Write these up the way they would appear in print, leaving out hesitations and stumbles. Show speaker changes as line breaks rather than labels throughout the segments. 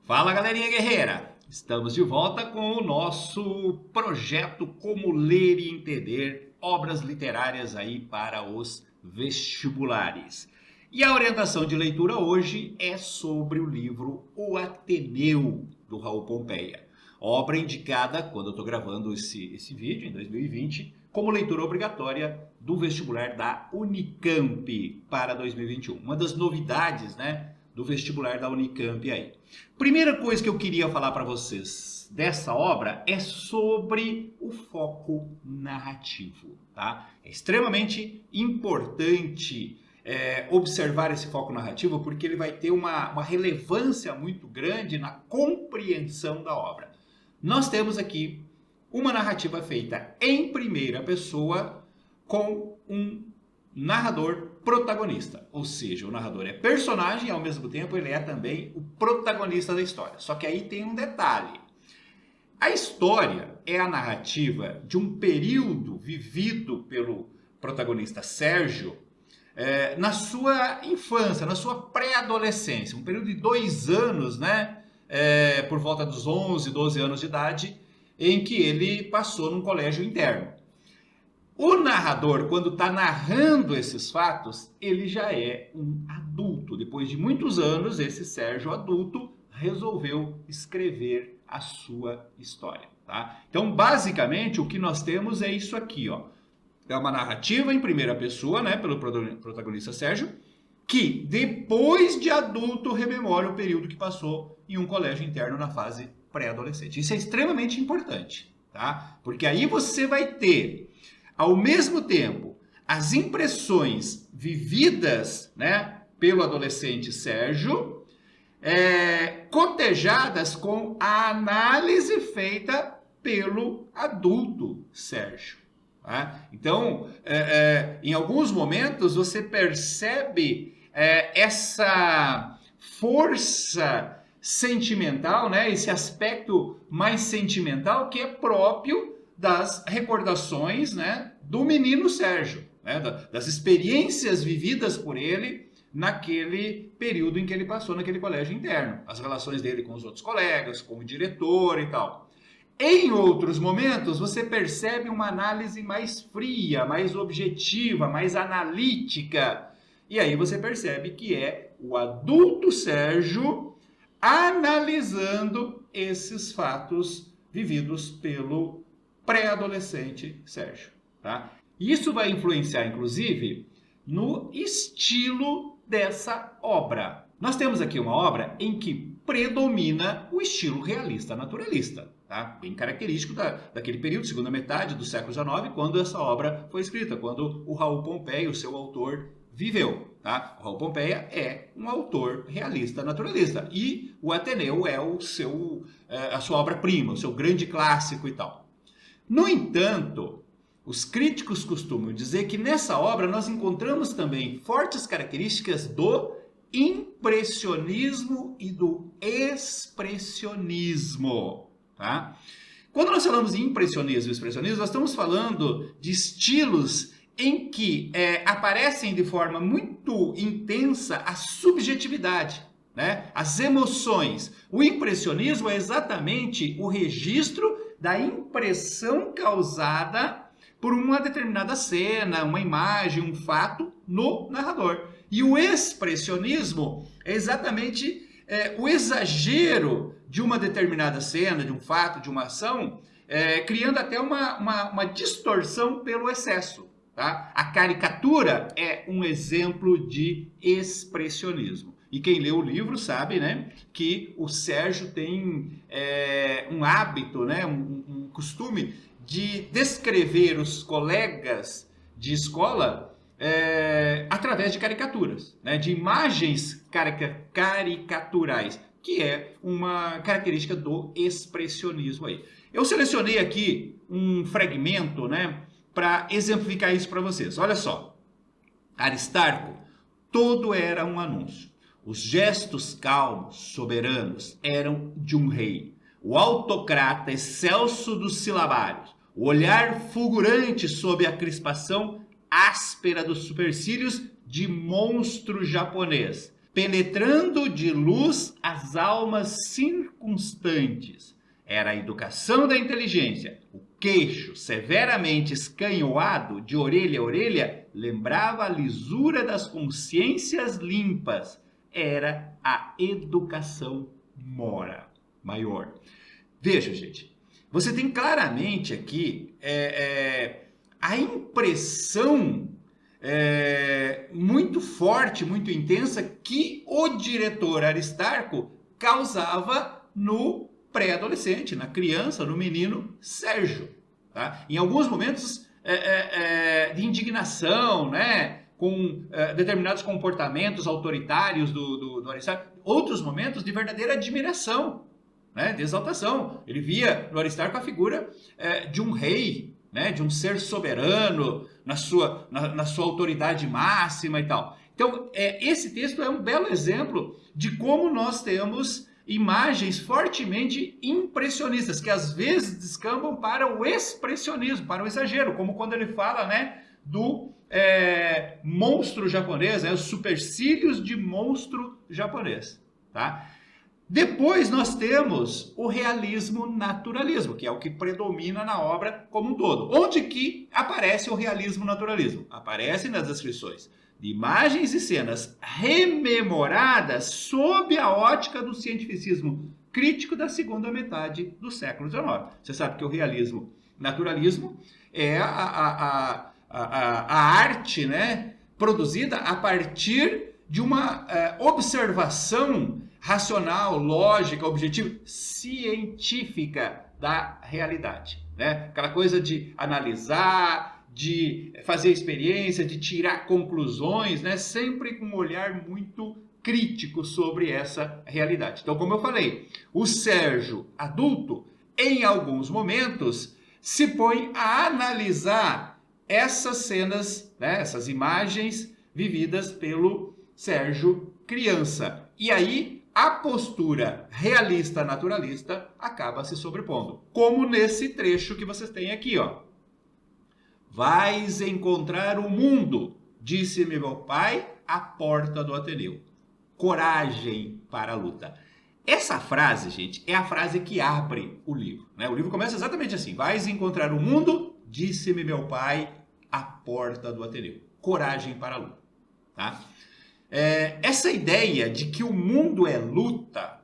Fala, galerinha guerreira! Estamos de volta com o nosso projeto Como Ler e Entender Obras Literárias aí para os vestibulares. E a orientação de leitura hoje é sobre o livro O Ateneu, do Raul Pompeia. Obra indicada, quando eu estou gravando esse vídeo, em 2020, como leitura obrigatória do vestibular da Unicamp para 2021. Uma das novidades, né, do vestibular da Unicamp aí. Primeira coisa que eu queria falar para vocês dessa obra é sobre o foco narrativo, tá? É extremamente importante observar esse foco narrativo porque ele vai ter uma relevância muito grande na compreensão da obra. Nós temos aqui uma narrativa feita em primeira pessoa com um narrador protagonista, ou seja, o narrador é personagem e ao mesmo tempo ele é também o protagonista da história. Só que aí tem um detalhe. A história é a narrativa de um período vivido pelo protagonista Sérgio na sua infância, na sua pré-adolescência, um período de 2 anos, né? Por volta dos 11, 12 anos de idade, em que ele passou num colégio interno. O narrador, quando está narrando esses fatos, ele já é um adulto. Depois de muitos anos, esse Sérgio adulto resolveu escrever a sua história. Tá? Então, basicamente, o que nós temos é isso aqui. Ó. É uma narrativa em primeira pessoa, né, pelo protagonista Sérgio, que depois de adulto rememora o período que passou em um colégio interno na fase pré-adolescente. Isso é extremamente importante, tá? Porque aí você vai ter, ao mesmo tempo, as impressões vividas, né, pelo adolescente Sérgio, cotejadas com a análise feita pelo adulto Sérgio. Tá? Então, em alguns momentos, você percebe essa força sentimental, né, esse aspecto mais sentimental que é próprio das recordações, né, do menino Sérgio, né, das experiências vividas por ele naquele período em que ele passou naquele colégio interno, as relações dele com os outros colegas, com o diretor e tal. Em outros momentos, você percebe uma análise mais fria, mais objetiva, mais analítica. E aí você percebe que é o adulto Sérgio analisando esses fatos vividos pelo pré-adolescente Sérgio. Tá? Isso vai influenciar, inclusive, no estilo dessa obra. Nós temos aqui uma obra em que predomina o estilo realista naturalista. Tá? Bem característico daquele período, segunda metade do século XIX, quando essa obra foi escrita, quando o Raul Pompeia, o seu autor, viveu. Tá? O Raul Pompeia é um autor realista naturalista e o Ateneu é a sua obra-prima, o seu grande clássico e tal. No entanto, os críticos costumam dizer que nessa obra nós encontramos também fortes características do impressionismo e do expressionismo. Tá? Quando nós falamos de impressionismo e expressionismo, nós estamos falando de estilos em que aparecem de forma muito intensa a subjetividade, né? As emoções. O impressionismo é exatamente o registro da impressão causada por uma determinada cena, uma imagem, um fato no narrador. E o expressionismo é exatamente o exagero de uma determinada cena, de um fato, de uma ação, criando até uma distorção pelo excesso. Tá? A caricatura é um exemplo de expressionismo. E quem lê o livro sabe, né, que o Sérgio tem um hábito, né, um costume de descrever os colegas de escola através de caricaturas, né, de imagens caricaturais, que é uma característica do expressionismo aí. Eu selecionei aqui um fragmento, né, para exemplificar isso para vocês. Olha só. Aristarco, todo era um anúncio. Os gestos calmos, soberanos, eram de um rei. O autocrata excelso dos silabários, o olhar fulgurante sob a crispação áspera dos supercílios de monstro japonês. penetrando de luz as almas circunstantes. Era a educação da inteligência. O queixo, severamente escanhoado, de orelha a orelha, lembrava a lisura das consciências limpas. Era a educação maior. Veja, gente, você tem claramente aqui a impressão muito forte, muito intensa que o diretor Aristarco causava no pré-adolescente, na criança, no menino Sérgio. Tá? Em alguns momentos de indignação, né? Com determinados comportamentos autoritários do Aristarco, outros momentos de verdadeira admiração, né? De exaltação. Ele via no Aristarco a figura de um rei, né? De um ser soberano, na sua autoridade máxima e tal. Então, esse texto é um belo exemplo de como nós temos imagens fortemente impressionistas, que às vezes descambam para o expressionismo, para o exagero, como quando ele fala, né, do monstro japonês, os supercílios de monstro japonês. Tá? Depois nós temos o realismo naturalismo, que é o que predomina na obra como um todo. Onde que aparece o realismo naturalismo? Aparece nas descrições de imagens e cenas rememoradas sob a ótica do cientificismo crítico da segunda metade do século XIX. Você sabe que o realismo naturalismo é a arte, né, produzida a partir de uma observação racional, lógica, objetiva, científica da realidade. Né? Aquela coisa de analisar, de fazer experiência, de tirar conclusões, né? Sempre com um olhar muito crítico sobre essa realidade. Então, como eu falei, o Sérgio adulto, em alguns momentos, se põe a analisar essas cenas, né? Essas imagens vividas pelo Sérgio criança. E aí, a postura realista-naturalista acaba se sobrepondo. Como nesse trecho que vocês têm aqui, ó. Vais encontrar o mundo, disse-me meu pai, à porta do Ateneu. Coragem para a luta. Essa frase, gente, é a frase que abre o livro. Né? O livro começa exatamente assim. Vais encontrar o mundo, disse-me meu pai, à porta do Ateneu. Coragem para a luta. Tá? Essa ideia de que o mundo é luta,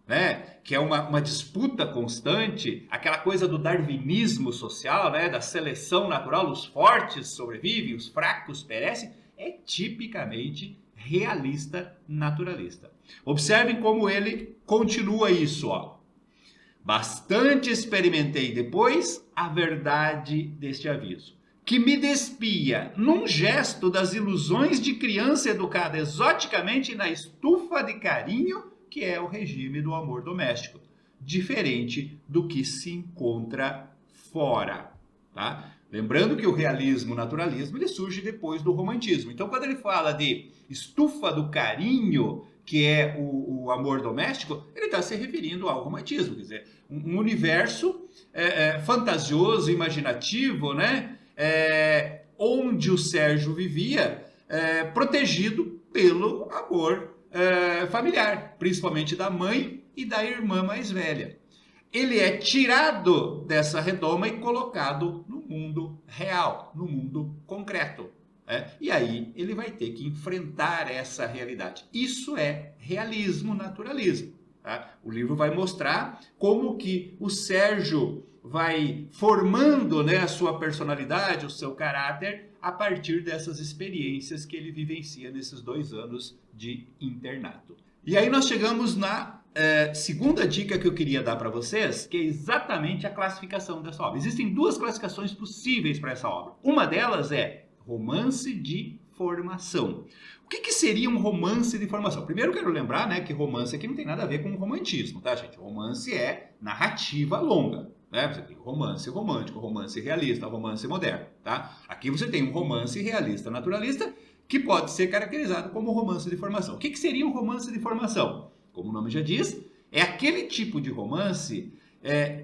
né? Que é uma disputa constante, aquela coisa do darwinismo social, né? Da seleção natural, os fortes sobrevivem, os fracos perecem, é tipicamente realista naturalista. Observem como ele continua isso, ó. Bastante experimentei depois a verdade deste aviso, que me despia num gesto das ilusões de criança educada exoticamente na estufa de carinho que é o regime do amor doméstico, diferente do que se encontra fora, tá? Lembrando que o realismo, o naturalismo, ele surge depois do romantismo. Então, quando ele fala de estufa do carinho, que é o amor doméstico, ele está se referindo ao romantismo, quer dizer, um universo fantasioso, imaginativo, né? Onde o Sérgio vivia protegido pelo amor familiar, principalmente da mãe e da irmã mais velha. Ele é tirado dessa redoma e colocado no mundo real, no mundo concreto. E aí ele vai ter que enfrentar essa realidade. Isso é realismo, naturalismo. Tá? O livro vai mostrar como que o Sérgio vai formando, né, a sua personalidade, o seu caráter, a partir dessas experiências que ele vivencia nesses 2 anos de internato. E aí nós chegamos na segunda dica que eu queria dar para vocês, que é exatamente a classificação dessa obra. Existem 2 classificações possíveis para essa obra. Uma delas é romance de formação. O que seria um romance de formação? Primeiro eu quero lembrar, né, que romance aqui não tem nada a ver com romantismo, tá, gente? Romance é narrativa longa. Né? Você tem romance romântico, romance realista, romance moderno. Tá? Aqui você tem um romance realista naturalista que pode ser caracterizado como romance de formação. O que seria um romance de formação? Como o nome já diz, é aquele tipo de romance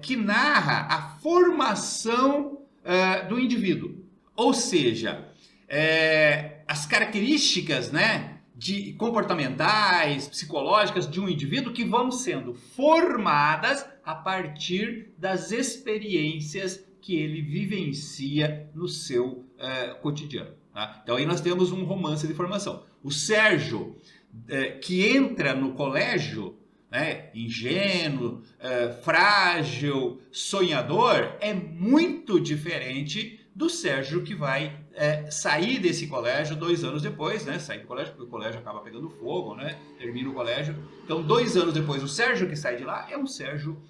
que narra a formação do indivíduo. Ou seja, as características, né, comportamentais, psicológicas de um indivíduo que vão sendo formadas a partir das experiências que ele vivencia no seu cotidiano. Tá? Então aí nós temos um romance de formação. O Sérgio, que entra no colégio, né, ingênuo, frágil, sonhador, é muito diferente do Sérgio que vai sair desse colégio 2 anos depois, né? Sair do colégio, porque o colégio acaba pegando fogo, né? Termina o colégio. Então, 2 anos depois, o Sérgio que sai de lá é um Sérgio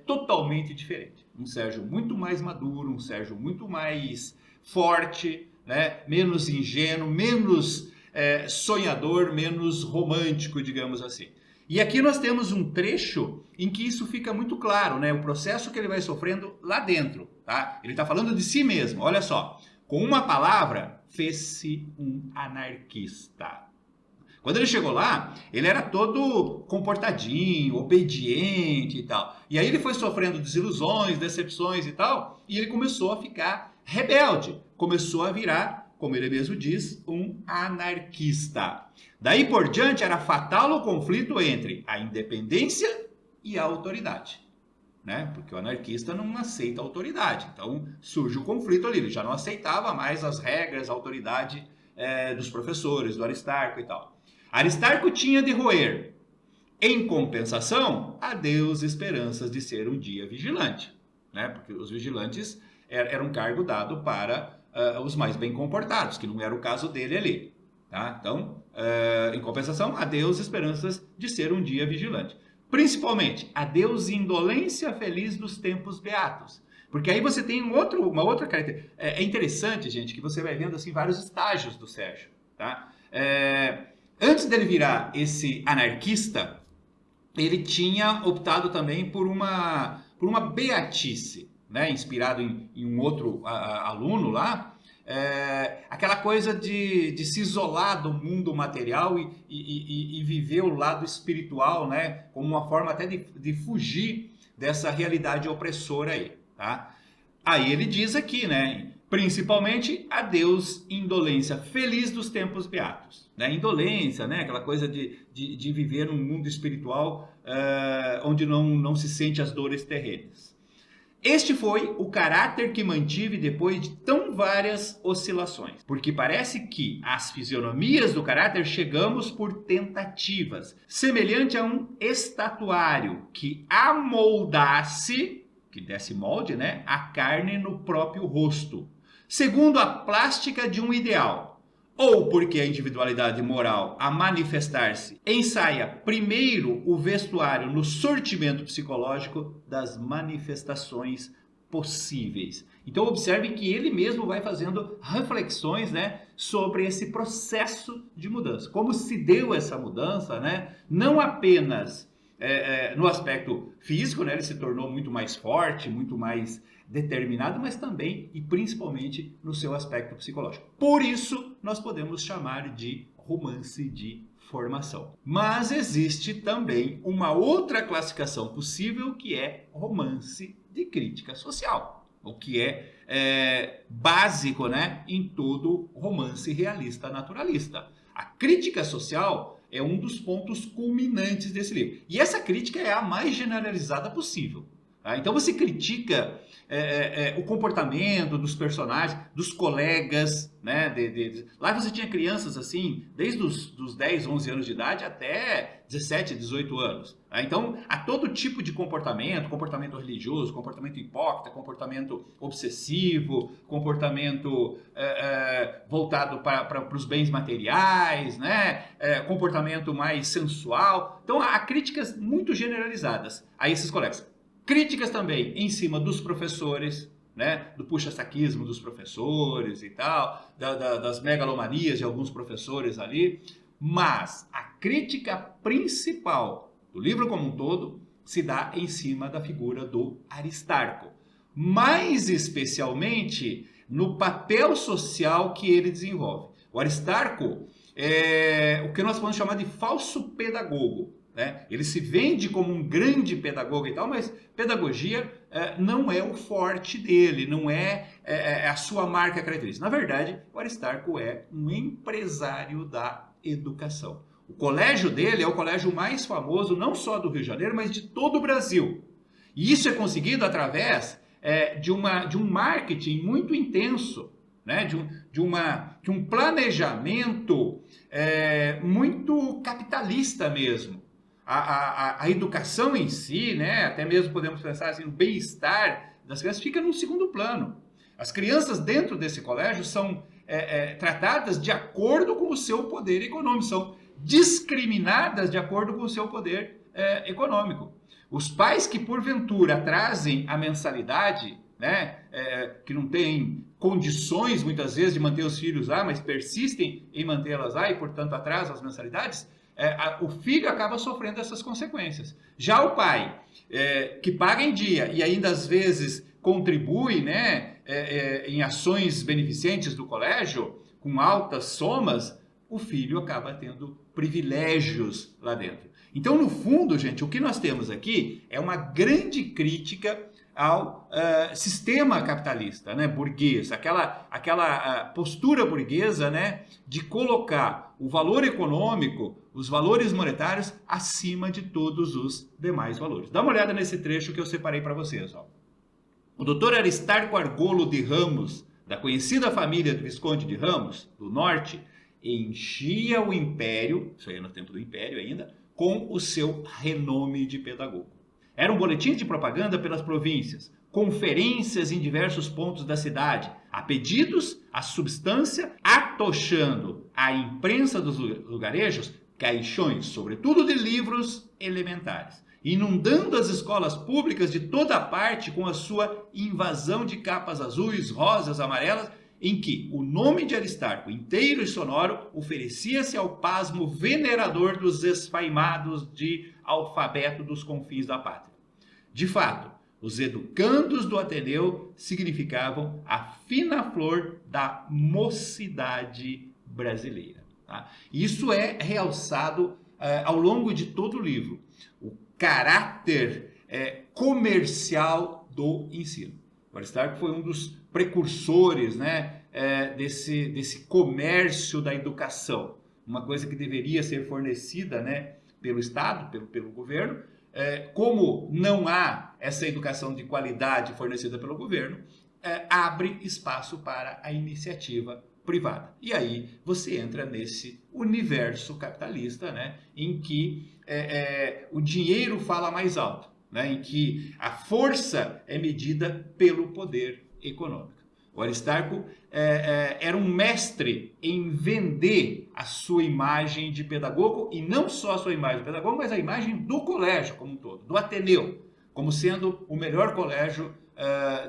totalmente diferente. Um Sérgio muito mais maduro, um Sérgio muito mais forte, né? Menos ingênuo, menos sonhador, menos romântico, digamos assim. E aqui nós temos um trecho em que isso fica muito claro, né? O processo que ele vai sofrendo lá dentro, tá? Ele está falando de si mesmo, olha só. Com uma palavra, fez-se um anarquista. Quando ele chegou lá, ele era todo comportadinho, obediente e tal. E aí ele foi sofrendo desilusões, decepções e tal, e ele começou a ficar rebelde. Começou a virar, como ele mesmo diz, um anarquista. Daí por diante era fatal o conflito entre a independência e a autoridade, né? Porque o anarquista não aceita a autoridade. Então surge o conflito ali, ele já não aceitava mais as regras, a autoridade dos professores, do Aristarco e tal. Aristarco tinha de roer, em compensação, adeus esperanças de ser um dia vigilante, né? Porque os vigilantes eram um cargo dado para os mais bem comportados, que não era o caso dele ali. Tá? Então, em compensação, adeus esperanças de ser um dia vigilante. Principalmente, adeus indolência feliz dos tempos beatos. Porque aí você tem uma outra característica. É interessante, gente, que você vai vendo assim, vários estágios do Sérgio. Tá? Antes dele virar esse anarquista, ele tinha optado também por uma beatice, né? Inspirado em um outro aluno lá. Aquela coisa de se isolar do mundo material e viver o lado espiritual, né, como uma forma até de fugir dessa realidade opressora aí, tá? Aí ele diz aqui, né, principalmente adeus indolência feliz dos tempos beatos, né? Indolência, né, aquela coisa de viver num mundo espiritual onde não se sente as dores terrenas. Este foi o caráter que mantive depois de tão várias oscilações, porque parece que às fisionomias do caráter chegamos por tentativas, semelhante a um estatuário que amoldasse, que desse molde, né, a carne no próprio rosto, segundo a plástica de um ideal. Ou porque a individualidade moral, a manifestar-se, ensaia primeiro o vestuário no sortimento psicológico das manifestações possíveis. Então observe que ele mesmo vai fazendo reflexões, né, sobre esse processo de mudança. Como se deu essa mudança, né, não apenas no aspecto físico, né, ele se tornou muito mais forte, muito mais determinado, mas também e principalmente no seu aspecto psicológico. Por isso, nós podemos chamar de romance de formação. Mas existe também uma outra classificação possível, que é romance de crítica social, o que é básico, né, em todo romance realista naturalista. A crítica social é um dos pontos culminantes desse livro. E essa crítica é a mais generalizada possível. Tá? Então você critica o comportamento dos personagens, dos colegas, né? Lá você tinha crianças assim, desde os 10, 11 anos de idade até 17, 18 anos. Tá? Então, há todo tipo de comportamento religioso, comportamento hipócrita, comportamento obsessivo, comportamento voltado para os bens materiais, né? Comportamento mais sensual. Então, há críticas muito generalizadas a esses colegas. Críticas também em cima dos professores, né? Do puxa-saquismo dos professores e tal, das megalomanias de alguns professores ali. Mas a crítica principal do livro como um todo se dá em cima da figura do Aristarco. Mais especialmente no papel social que ele desenvolve. O Aristarco é o que nós podemos chamar de falso pedagogo. Né? Ele se vende como um grande pedagogo e tal, mas pedagogia não é o forte dele, não é a sua marca característica. Na verdade, o Aristarco é um empresário da educação. O colégio dele é o colégio mais famoso, não só do Rio de Janeiro, mas de todo o Brasil. E isso é conseguido através de um marketing muito intenso, né? de um planejamento muito capitalista mesmo. A educação em si, né? Até mesmo podemos pensar assim, o bem-estar das crianças fica no segundo plano. As crianças dentro desse colégio são tratadas de acordo com o seu poder econômico, são discriminadas de acordo com o seu poder econômico. Os pais que porventura trazem a mensalidade, né, que não têm condições muitas vezes de manter os filhos lá, mas persistem em mantê-las lá e portanto atrasam as mensalidades, o filho acaba sofrendo essas consequências. Já o pai, que paga em dia e ainda às vezes contribui, né, em ações beneficentes do colégio, com altas somas, o filho acaba tendo privilégios lá dentro. Então, no fundo, gente, o que nós temos aqui é uma grande crítica ao sistema capitalista, né, burguês, aquela postura burguesa, né, de colocar o valor econômico, os valores monetários, acima de todos os demais valores. Dá uma olhada nesse trecho que eu separei para vocês. Ó. O doutor Aristarco Argolo de Ramos, da conhecida família do Visconde de Ramos, do Norte, enchia o império, isso aí é no tempo do império ainda, com o seu renome de pedagogo. Eram boletins de propaganda pelas províncias, conferências em diversos pontos da cidade, a pedidos, a substância, atochando a imprensa dos lugarejos caixões, sobretudo de livros elementares, inundando as escolas públicas de toda parte com a sua invasão de capas azuis, rosas, amarelas, em que o nome de Aristarco, inteiro e sonoro, oferecia-se ao pasmo venerador dos esfaimados de alfabeto dos confins da pátria. De fato, os educandos do Ateneu significavam a fina flor da mocidade brasileira. Tá? Isso é realçado ao longo de todo o livro. O caráter comercial do ensino. O Aristarco foi um dos precursores, né, desse comércio da educação, uma coisa que deveria ser fornecida, né, pelo Estado, pelo governo. Como não há essa educação de qualidade fornecida pelo governo, abre espaço para a iniciativa privada. E aí você entra nesse universo capitalista, né, em que o dinheiro fala mais alto, né, em que a força é medida pelo poder econômico. O Aristarco era um mestre em vender a sua imagem de pedagogo, e não só a sua imagem de pedagogo, mas a imagem do colégio como um todo, do Ateneu, como sendo o melhor colégio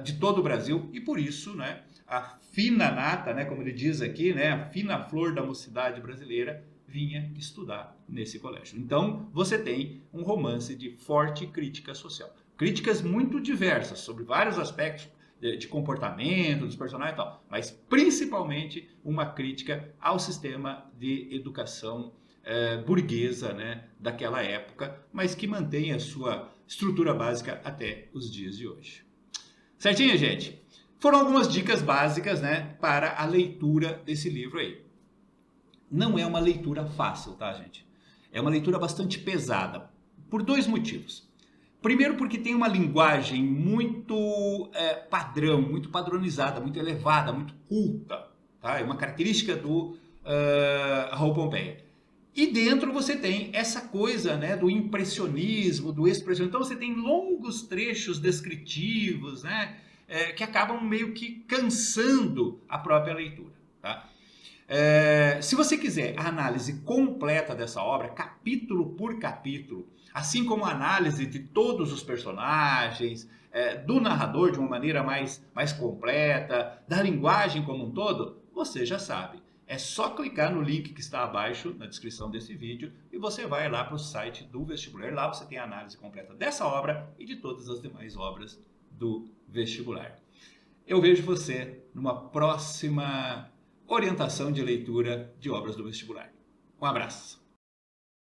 de todo o Brasil, e por isso, né, a fina nata, né, como ele diz aqui, né, a fina flor da mocidade brasileira, vinha estudar nesse colégio. Então, você tem um romance de forte crítica social. Críticas muito diversas, sobre vários aspectos de comportamento dos personagens e tal, mas principalmente uma crítica ao sistema de educação burguesa, né, daquela época, mas que mantém a sua estrutura básica até os dias de hoje. Certinho, gente? Foram algumas dicas básicas, né, para a leitura desse livro aí. Não é uma leitura fácil, tá, gente? É uma leitura bastante pesada, por dois motivos. Primeiro, porque tem uma linguagem muito padrão, muito padronizada, muito elevada, muito culta, tá? É uma característica do Raul Pompeia. E dentro você tem essa coisa, né, do impressionismo, do expressionismo. Então você tem longos trechos descritivos, né, que acabam meio que cansando a própria leitura, tá? Se você quiser a análise completa dessa obra, capítulo por capítulo, assim como a análise de todos os personagens, do narrador de uma maneira mais completa, da linguagem como um todo, você já sabe. É só clicar no link que está abaixo na descrição desse vídeo e você vai lá para o site do vestibular. Lá você tem a análise completa dessa obra e de todas as demais obras do vestibular. Eu vejo você numa próxima orientação de leitura de obras do vestibular. Um abraço!